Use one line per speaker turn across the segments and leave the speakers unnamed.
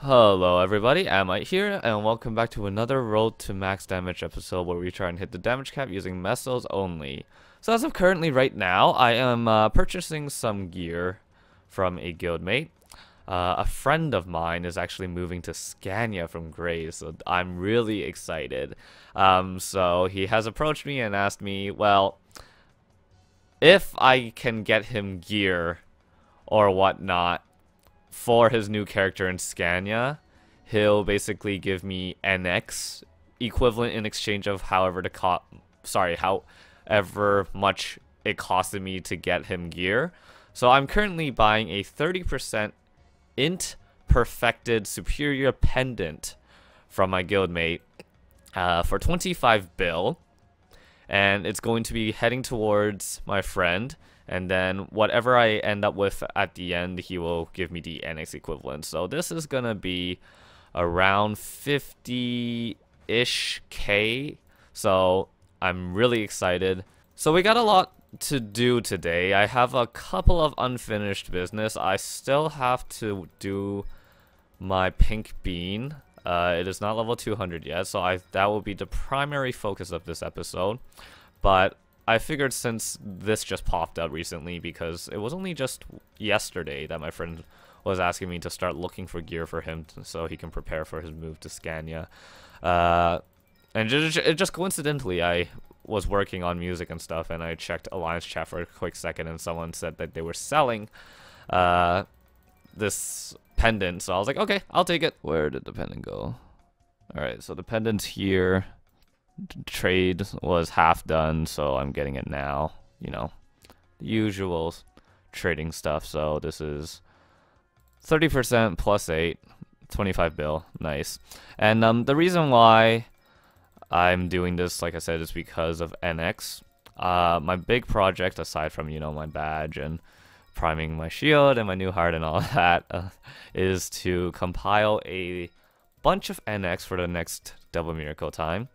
Hello everybody, Amite here, and welcome back to another Road to Max Damage episode where we try and hit the damage cap using mesos only. So as of currently right now, I am purchasing some gear from a guildmate. A friend of mine is actually moving to Scania from Grays, so I'm really excited. So he has approached me and asked me, well, if I can get him gear or whatnot for his new character in Scania, he'll basically give me NX equivalent in exchange of however much it costed me to get him gear. So I'm currently buying a 30% int perfected superior pendant from my guildmate for 25 bill, and it's going to be heading towards my friend. And then whatever I end up with at the end, he will give me the NX equivalent. So this is going to be around 50-ish K. So I'm really excited. So we got a lot to do today. I have a couple of unfinished business. I still have to do my pink bean. It is not level 200 yet, so that will be the primary focus of this episode. But I figured since this just popped up recently, because it was only just yesterday that my friend was asking me to start looking for gear for him so he can prepare for his move to Scania. And it just coincidentally, I was working on music and stuff, and I checked Alliance chat for a quick second, and someone said that they were selling this pendant. So I was like, okay, I'll take it. Where did the pendant go? Alright, so the pendant's here. Trade was half done, so I'm getting it now. You know, the usual trading stuff. So this is 30% plus 8, 25 bill. Nice. And the reason why I'm doing this, like I said, is because of NX. My big project, aside from, you know, my badge and priming my shield and my new heart and all that, is to compile a bunch of NX for the next Double Miracle time.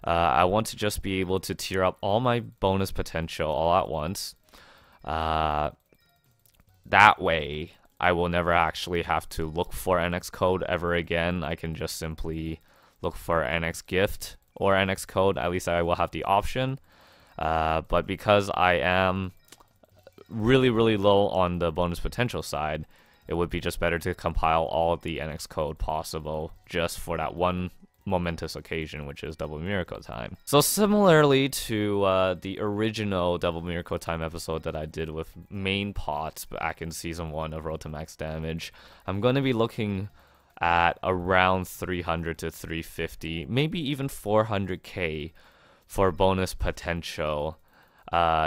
I want to just be able to tier up all my bonus potential all at once. That way, I will never actually have to look for NX code ever again. I can just simply look for NX gift or NX code. At least I will have the option. But because I am really low on the bonus potential side, it would be just better to compile all of the NX code possible just for that one momentous occasion, which is Double Miracle time. So similarly to the original Double Miracle time episode that I did with main pots back in season 1 of Road to Max Damage, I'm going to be looking at around 300 to 350, maybe even 400k for bonus potential,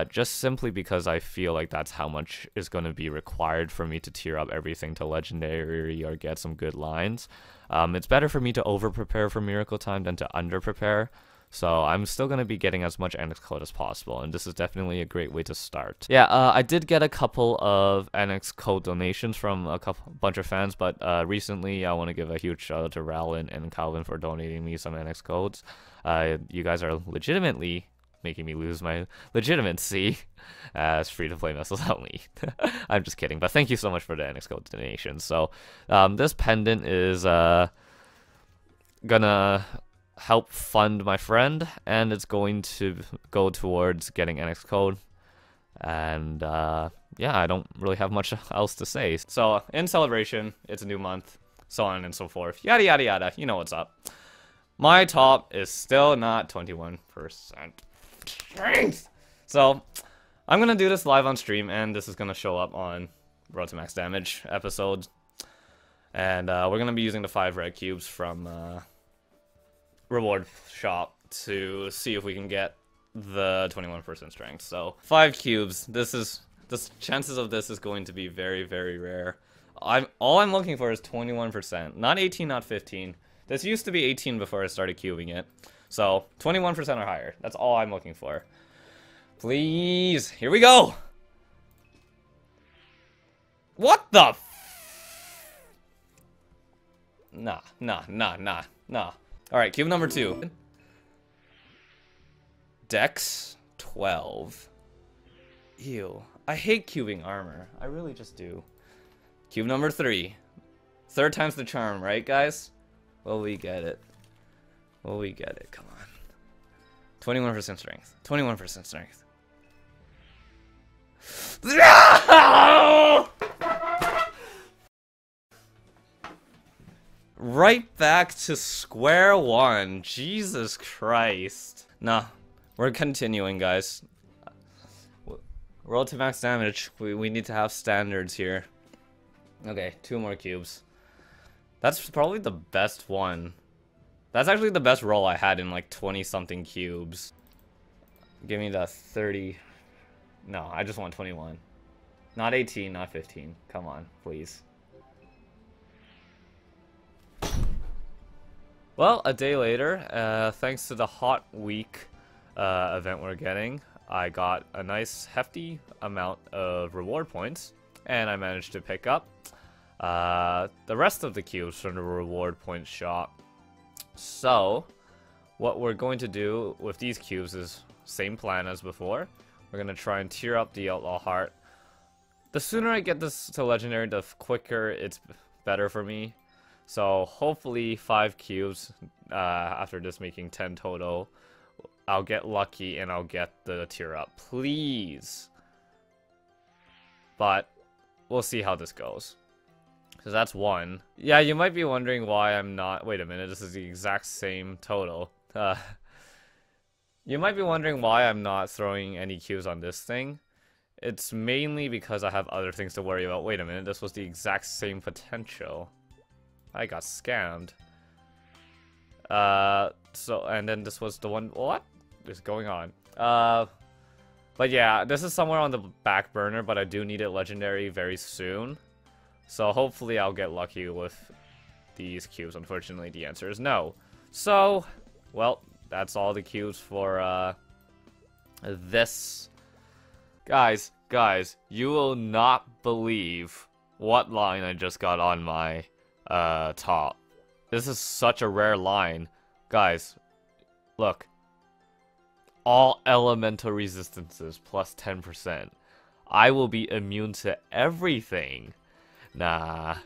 just simply because I feel like that's how much is going to be required for me to tier up everything to legendary or get some good lines. It's better for me to over-prepare for Miracle Time than to under-prepare, so I'm still going to be getting as much NX code as possible, and this is definitely a great way to start. Yeah, I did get a couple of NX code donations from a bunch of fans, but recently I want to give a huge shout out to Rowlin and Calvin for donating me some NX codes. You guys are legitimately making me lose my legitimacy as free-to-play mesos only. I'm just kidding, but thank you so much for the NX code donation. So this pendant is gonna help fund my friend, and it's going to go towards getting NX code. And yeah, I don't really have much else to say. So in celebration, it's a new month, so on and so forth, yada yada yada, you know what's up. My top is still not 21% strength. So I'm gonna do this live on stream, and this is gonna show up on Road to Max Damage episodes. And we're gonna be using the 5 red cubes from reward shop to see if we can get the 21% strength. So 5 cubes. The chances of this is going to be very rare. All I'm looking for is 21%, not 18, not 15. This used to be 18 before I started cubing it. So 21% or higher. That's all I'm looking for. Please, here we go. What the Nah. Alright, cube number 2. Dex 12. Ew. I hate cubing armor. I really just do. Cube number 3. Third time's the charm, right, guys? Will we get it? Will we get it? Come on. 21% strength. 21% strength. No! Right back to square one. Jesus Christ. Nah, we're continuing, guys. Roll to max damage. We need to have standards here. Okay, 2 more cubes. That's probably the best one. That's actually the best roll I had in like 20-something cubes. Give me the 30. No, I just want 21. Not 18, not 15. Come on, please. Well, a day later, thanks to the hot week event we're getting, I got a nice hefty amount of reward points, and I managed to pick up the rest of the cubes from the reward point shop. So, what we're going to do with these cubes is same plan as before. We're going to try and tier up the Outlaw Heart. The sooner I get this to Legendary, the quicker it's better for me. So, hopefully 5 cubes after this making 10 total. I'll get lucky and I'll get the tier up. Please. But, we'll see how this goes. So that's 1. Yeah, you might be wondering why I'm not... Wait a minute, this is the exact same total. You might be wondering why I'm not throwing any cubes on this thing. It's mainly because I have other things to worry about. Wait a minute, this was the exact same potential. I got scammed. And then this was the one... What is going on? But yeah, this is somewhere on the back burner, but I do need it Legendary very soon. So hopefully I'll get lucky with these cubes. Unfortunately, the answer is no. So, well, that's all the cubes for this. Guys, you will not believe what line I just got on my top. This is such a rare line. Guys, look. All elemental resistances plus 10%. I will be immune to everything. Nah.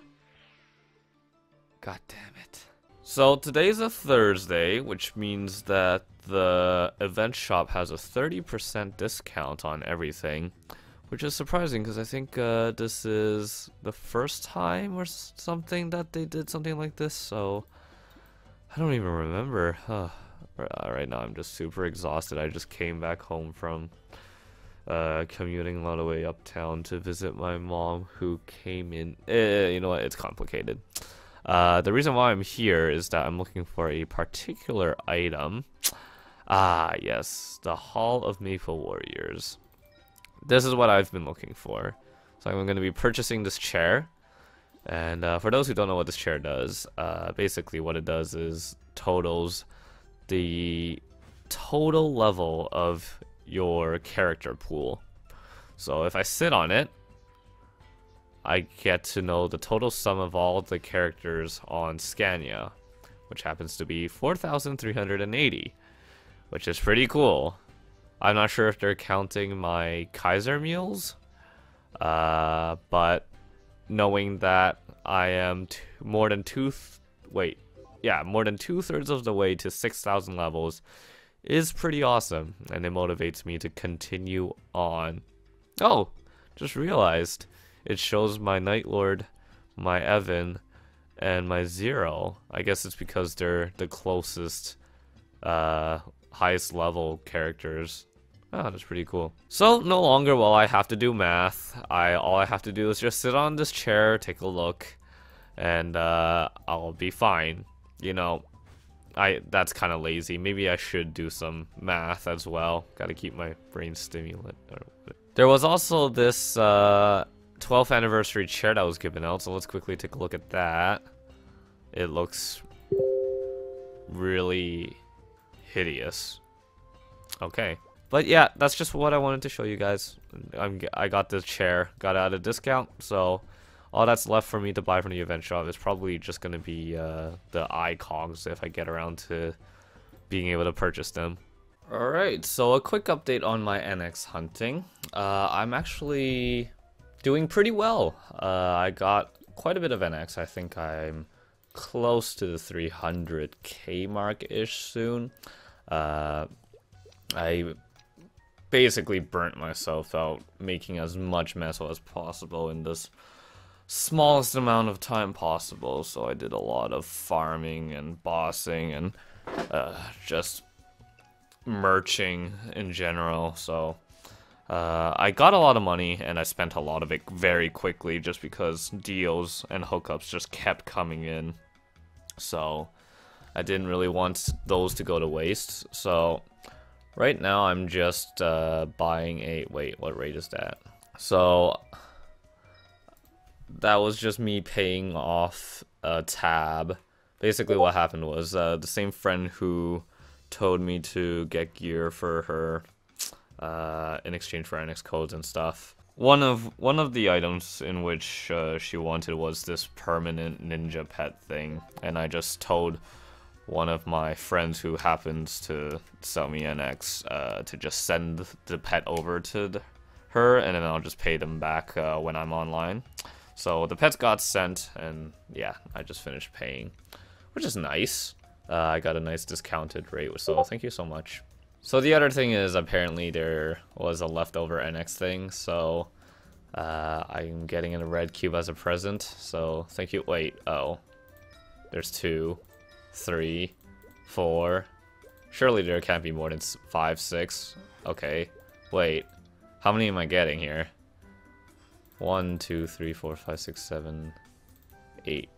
God damn it. So today's a Thursday, which means that the event shop has a 30% discount on everything, which is surprising because I think this is the first time or something that they did something like this, so I don't even remember. Right now I'm just super exhausted. I just came back home from commuting all the way uptown to visit my mom, who came in. You know what? It's complicated. The reason why I'm here is that I'm looking for a particular item. Ah, yes, the Hall of Maple Warriors. This is what I've been looking for. So I'm going to be purchasing this chair. And for those who don't know what this chair does, basically what it does is totals the total level of your character pool. So if I sit on it, I get to know the total sum of all the characters on Scania, which happens to be 4,380, which is pretty cool. I'm not sure if they're counting my Kaiser meals, but knowing that I am more than two-thirds of the way to 6,000 levels is pretty awesome, and it motivates me to continue on. Oh, just realized it shows my Night Lord, my Evan, and my Zero. I guess it's because they're the closest, highest level characters. Oh, that's pretty cool. So, no longer will I have to do math. All I have to do is just sit on this chair, take a look, and I'll be fine. You know, that's kind of lazy. Maybe I should do some math as well. Gotta keep my brain stimulant. There was also this 12th anniversary chair that was given out, so let's quickly take a look at that. It looks really hideous. Okay. But yeah, that's just what I wanted to show you guys. I got this chair, got it at a discount, so all that's left for me to buy from the event shop is probably just going to be the iCogs if I get around to being able to purchase them. Alright, so a quick update on my NX hunting. I'm actually doing pretty well. I got quite a bit of NX. I think I'm close to the 300k mark-ish soon. I basically burnt myself out making as much metal as possible in this smallest amount of time possible, so I did a lot of farming and bossing and just merching in general. So I got a lot of money and I spent a lot of it very quickly just because deals and hookups just kept coming in, so I didn't really want those to go to waste. So right now I'm just buying a, wait, what rate is that? So that was just me paying off a tab. Basically what happened was the same friend who told me to get gear for her in exchange for NX codes and stuff. One of the items in which she wanted was this permanent ninja pet thing, and I just told one of my friends who happens to sell me NX to just send the pet over to her, and then I'll just pay them back when I'm online. So the pets got sent, and yeah, I just finished paying, which is nice. I got a nice discounted rate, so thank you so much. So the other thing is, apparently there was a leftover NX thing, so I'm getting a red cube as a present, so thank you. Wait, oh, there's 2, 3, 4. Surely there can't be more than 5, 6. Okay, wait, how many am I getting here? 1, 2, 3, 4, 5, 6, 7, 8.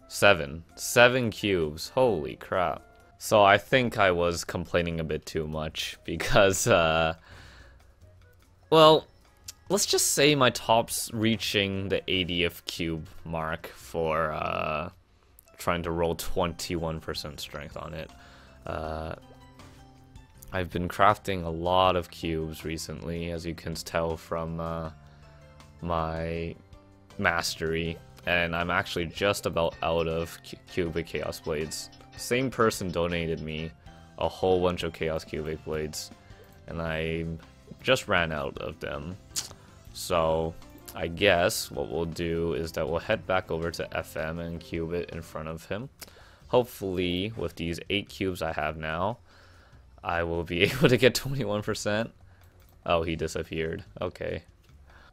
7 cubes. Holy crap. So I think I was complaining a bit too much because, well, let's just say my top's reaching the 80th cube mark for trying to roll 21% strength on it. I've been crafting a lot of cubes recently, as you can tell from my mastery, and I'm actually just about out of cubic chaos blades. Same person donated me a whole bunch of chaos cubic blades, and I just ran out of them. So I guess what we'll do is that we'll head back over to FM and cube it in front of him. Hopefully with these 8 cubes I have now, I will be able to get 21%. Oh, he disappeared. Okay.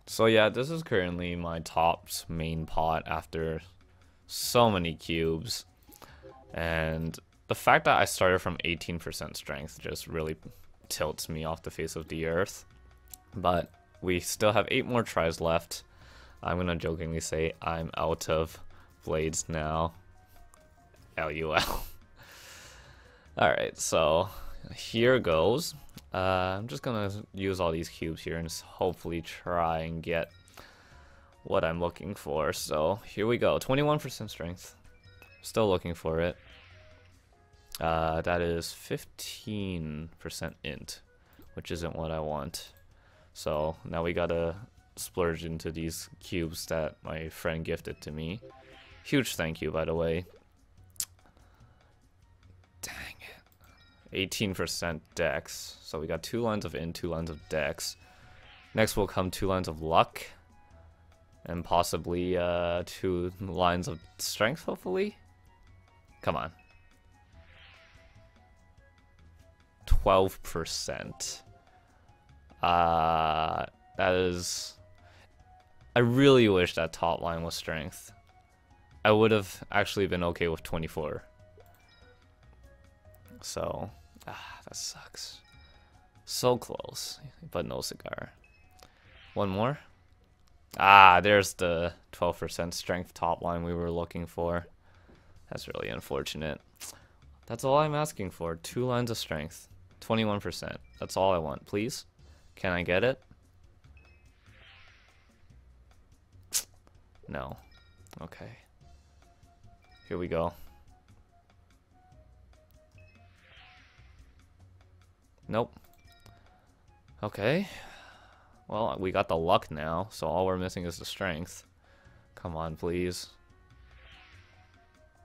So yeah, this is currently my top's main pot after so many cubes. And the fact that I started from 18% strength just really tilts me off the face of the earth. But we still have 8 more tries left. I'm gonna jokingly say I'm out of blades now. LUL. Alright, so here goes. I'm just gonna use all these cubes here and just hopefully try and get what I'm looking for. So here we go, 21% strength. Still looking for it. That is 15% int, which isn't what I want. So now we gotta splurge into these cubes that my friend gifted to me. Huge thank you, by the way. Dang it. 18% dex. So we got 2 lines of int, 2 lines of dex. Next will come 2 lines of luck. And possibly 2 lines of strength, hopefully. Come on. 12%. That is... I really wish that top line was strength. I would have actually been okay with 24. So, that sucks. So close, but no cigar. One more. There's the 12% strength top line we were looking for. That's really unfortunate. That's all I'm asking for. 2 lines of strength. 21%. That's all I want. Please? Can I get it? No. Okay. Here we go. Nope. Okay. Well, we got the luck now, so all we're missing is the strength. Come on, please.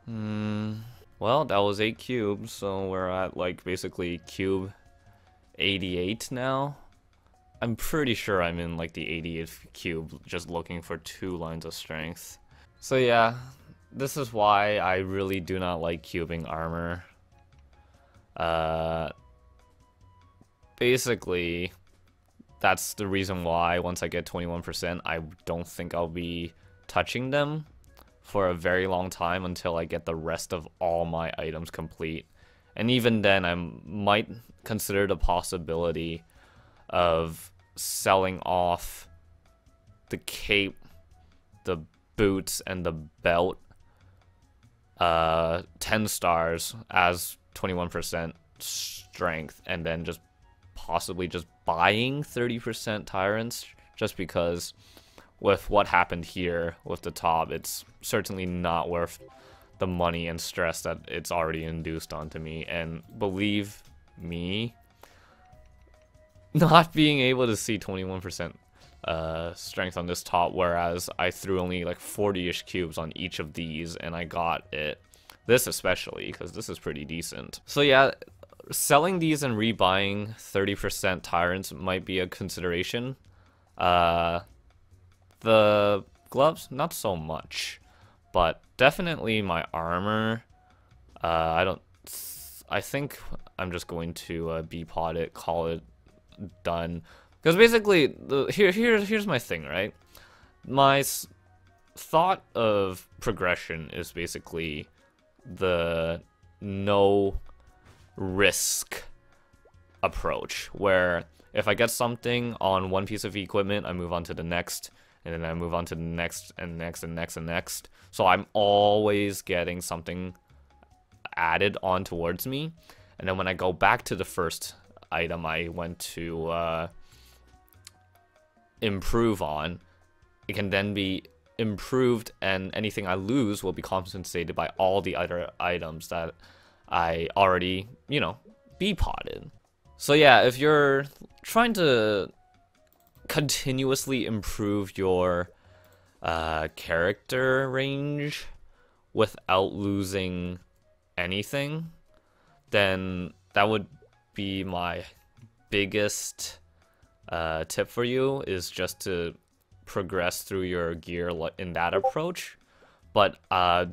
Well, that was 8 cubes, so we're at, like, basically cube 88 now. I'm pretty sure I'm in, like, the 80th cube, just looking for 2 lines of strength. So yeah, this is why I really do not like cubing armor. Uh, Basically, that's the reason why once I get 21%, I don't think I'll be touching them for a very long time until I get the rest of all my items complete. And even then, I might consider the possibility of selling off the cape, the boots, and the belt 10 stars as 21% strength, and then just possibly just buying 30% tyrants, just because with what happened here with the top, it's certainly not worth the money and stress that it's already induced onto me. And believe me, not being able to see 21% strength on this top, whereas I threw only like 40-ish cubes on each of these and I got it. This especially, because this is pretty decent. So yeah, selling these and rebuying 30% tyrants might be a consideration. The gloves, not so much, but definitely my armor. I think I'm just going to B-pot it, call it done. Because basically, here's my thing, right? My thought of progression is basically the no risk approach, where if I get something on one piece of equipment, I move on to the next, and then I move on to the next, and next, and next, and next. So I'm always getting something added on towards me. And then when I go back to the first item I went to improve on, it can then be improved, and anything I lose will be compensated by all the other items that I already, B-potted. So yeah, if you're trying to continuously improve your character range without losing anything, then that would be my biggest tip for you, is just to progress through your gear in that approach. But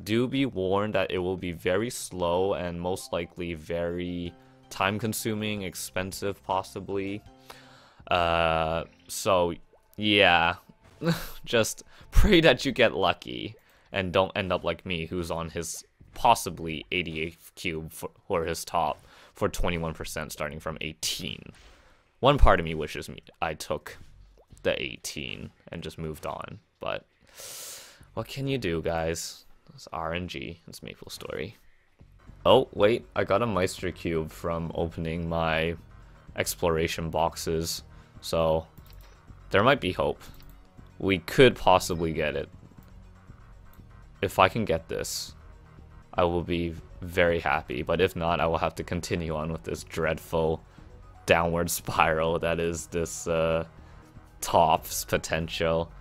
do be warned that it will be very slow and most likely very time consuming, expensive possibly. So yeah, just pray that you get lucky and don't end up like me, who's on his possibly 88th cube for his top for 21% starting from 18. One part of me wishes I took the 18 and just moved on, but what can you do, guys? It's RNG. It's MapleStory. Oh, wait. I got a Meister Cube from opening my exploration boxes, so there might be hope. We could possibly get it. If I can get this, I will be very happy, but if not, I will have to continue on with this dreadful downward spiral that is this top's potential.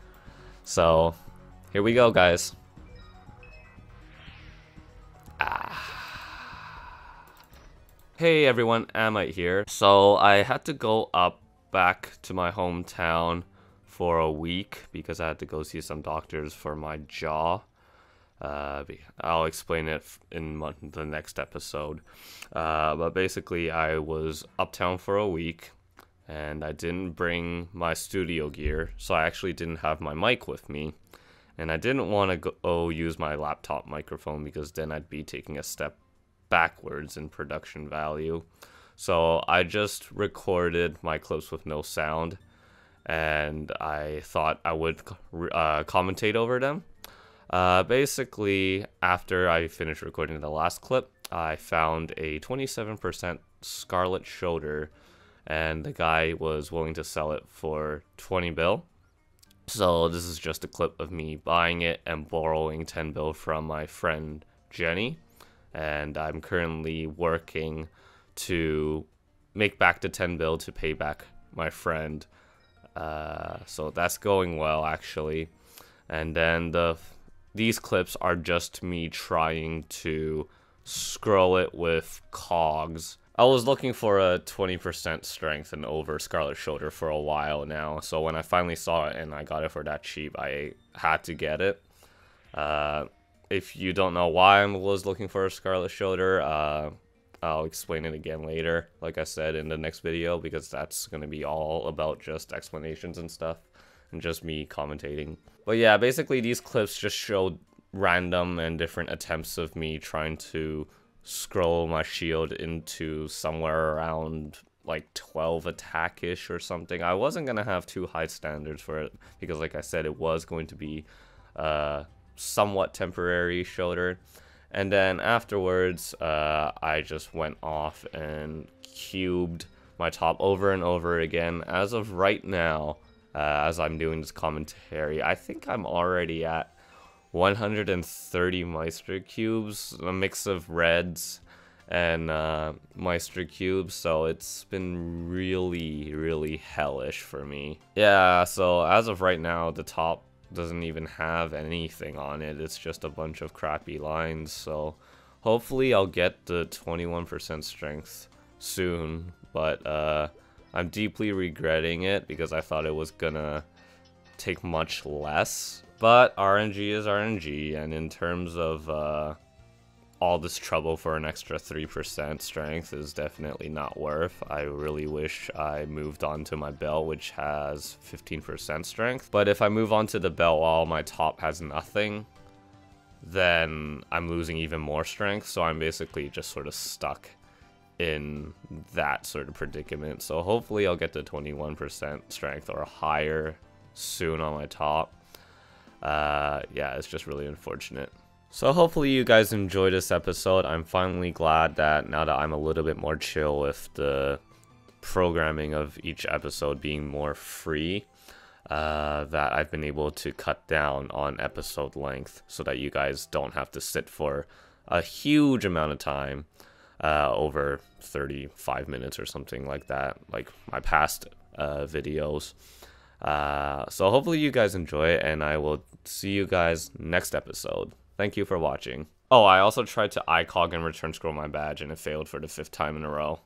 So here we go, guys. Hey everyone, Amite here. So I had to go back to my hometown for a week because I had to go see some doctors for my jaw. I'll explain it in the next episode. But basically, I was uptown for a week, and I didn't bring my studio gear, so I actually didn't have my mic with me. And I didn't want to go use my laptop microphone because then I'd be taking a step backwards in production value. So I just recorded my clips with no sound, and I thought I would commentate over them. Basically, after I finished recording the last clip, I found a 27% scarlet shoulder, and the guy was willing to sell it for 20 bill. So this is just a clip of me buying it and borrowing 10 bill from my friend Jenny, and I'm currently working to make back the 10 bill to pay back my friend. So that's going well, actually. And then these clips are just me trying to scroll it with cogs. I was looking for a 20% strength and over Scarlet Shoulder for a while now, so when I finally saw it and I got it for that cheap, I had to get it. If you don't know why I was looking for a Scarlet Shoulder, I'll explain it again later, like I said in the next video, because that's going to be all about just explanations and stuff, and just me commentating. But yeah, basically these clips just show random and different attempts of me trying to scroll my shield into somewhere around like 12 attack-ish or something. I wasn't going to have too high standards for it, because like I said, it was going to be somewhat temporary shoulder. And then afterwards, I just went off and cubed my top over and over again. As of right now, as I'm doing this commentary, I think I'm already at 130 Meister cubes, a mix of reds and Meister cubes, so it's been really hellish for me. Yeah, so as of right now, the top doesn't even have anything on it. It's just a bunch of crappy lines, so hopefully I'll get the 21% strength soon, but I'm deeply regretting it because I thought it was gonna take much less. But RNG is RNG, and in terms of all this trouble for an extra 3% strength is definitely not worth. I really wish I moved on to my belt, which has 15% strength. But if I move on to the belt while my top has nothing, then I'm losing even more strength. So I'm basically just sort of stuck in that sort of predicament. So hopefully I'll get to 21% strength or higher soon on my top. Yeah, it's just really unfortunate. So hopefully you guys enjoyed this episode. I'm finally glad that now that I'm a little bit more chill with the programming of each episode being more free, that I've been able to cut down on episode length so that you guys don't have to sit for a huge amount of time, over 35 minutes or something like that, like my past videos. So hopefully you guys enjoy it, and I will see you guys next episode. Thank you for watching. Oh, I also tried to ICOG and return scroll my badge, and it failed for the 5th time in a row.